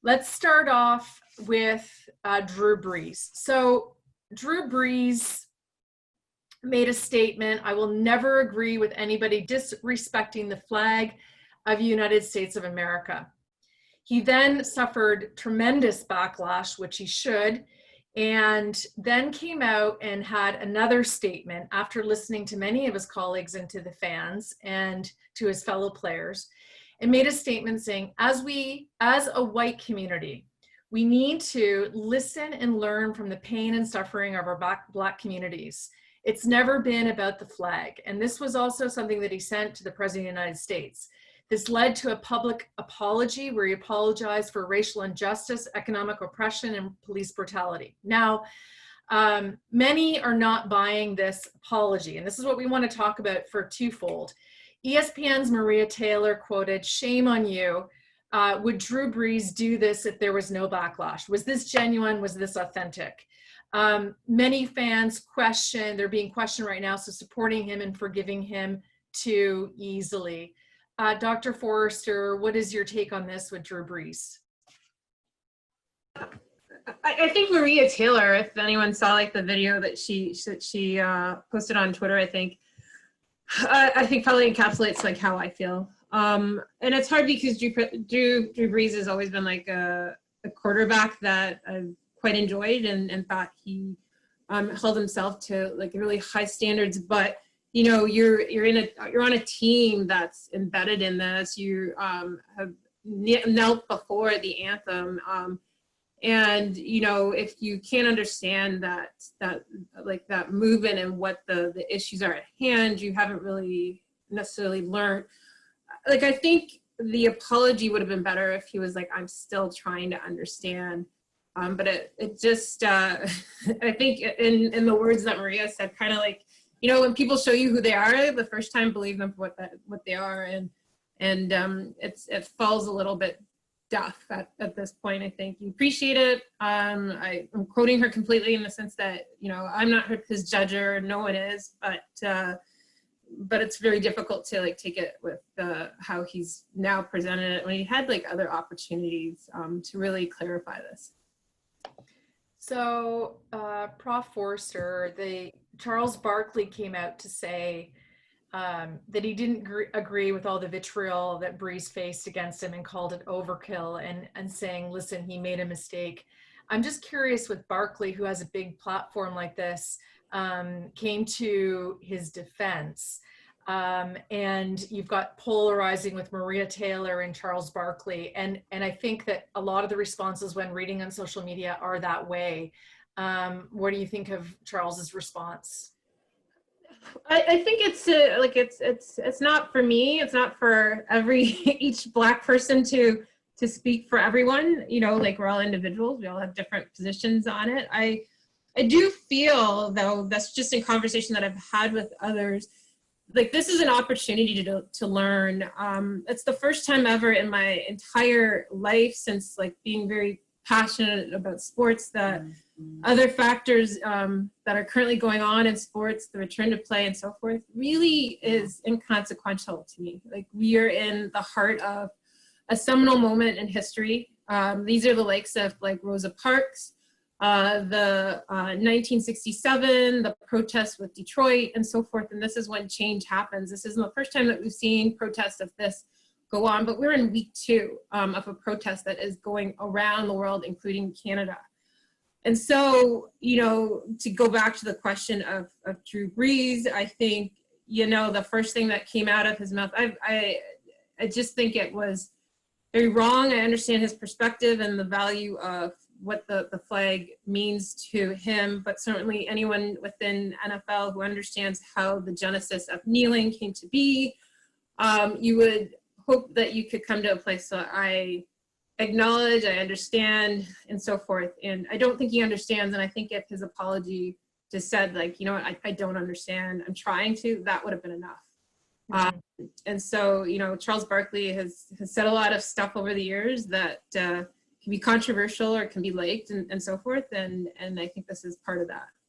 Let's start off with Drew Brees. So Drew Brees made a statement: I will never agree with anybody disrespecting the flag of the United States of America. He then suffered tremendous backlash, which he should, and then came out and had another statement after listening to many of his colleagues and to the fans and to his fellow players, and made a statement saying, as a white community, we need to listen and learn from the pain and suffering of our Black communities. It's never been about the flag. And this was also something that he sent to the President of the United States. This led to a public apology where he apologized for racial injustice, economic oppression, and police brutality. Now, many are not buying this apology, and this is what we want to talk about for twofold. ESPN's Maria Taylor quoted, "Shame on you. Would Drew Brees do this if there was no backlash? Was this genuine? Was this authentic?" Many fans they're being questioned right now, so supporting him and forgiving him too easily. Dr. Forrester, what is your take on this with Drew Brees? I think Maria Taylor, if anyone saw like the video that she posted on Twitter, I think probably encapsulates like how I feel. And it's hard because Drew Brees has always been like a quarterback that I've quite enjoyed and thought he held himself to like really high standards. But you know, you're on a team that's embedded in this. You have knelt before the anthem, and you know, if you can't understand that movement and what the issues are at hand, you haven't really necessarily learned. Like, I think the apology would have been better if he was like, "I'm still trying to understand." But it just I think in the words that Maria said, kind of like, you know, when people show you who they are the first time, believe them for what they are, and it falls a little bit deaf at this point. I think you appreciate it. I'm quoting her completely in the sense that, you know, I'm not his judger, no one is, but it's very difficult to like take it with how he's now presented it when he had like other opportunities to really clarify this. So Prof. Forrester, Charles Barkley came out to say that he didn't agree with all the vitriol that Brees faced against him and called it overkill, and saying, listen, he made a mistake. I'm just curious with Barkley, who has a big platform like this, came to his defense. And you've got polarizing with Maria Taylor and Charles Barkley. And I think that a lot of the responses when reading on social media are that way. What do you think of Charles's response? I think it's not for me. It's not for each Black person to speak for everyone. You know, like, we're all individuals. We all have different positions on it. I do feel, though, that's just in conversation that I've had with others, like, this is an opportunity to learn. It's the first time ever in my entire life since like being very passionate about sports that other factors that are currently going on in sports, the return to play and so forth, really is inconsequential to me. Like, we are in the heart of a seminal moment in history. These are the likes of like Rosa Parks, the 1967, the protests with Detroit and so forth. And this is when change happens. This isn't the first time that we've seen protests of this go on, but we're in week 2 of a protest that is going around the world, including Canada. And so, you know, to go back to the question of Drew Brees, I think, you know, the first thing that came out of his mouth, I just think it was very wrong. I understand his perspective and the value of what the flag means to him, but certainly anyone within NFL who understands how the genesis of kneeling came to be, you would hope that you could come to a place that I acknowledge, I understand, and so forth. And I don't think he understands. And I think if his apology just said, like, you know what, I don't understand, I'm trying to, that would have been enough. And so, you know, Charles Barkley has said a lot of stuff over the years that can be controversial or can be liked and so forth. And I think this is part of that.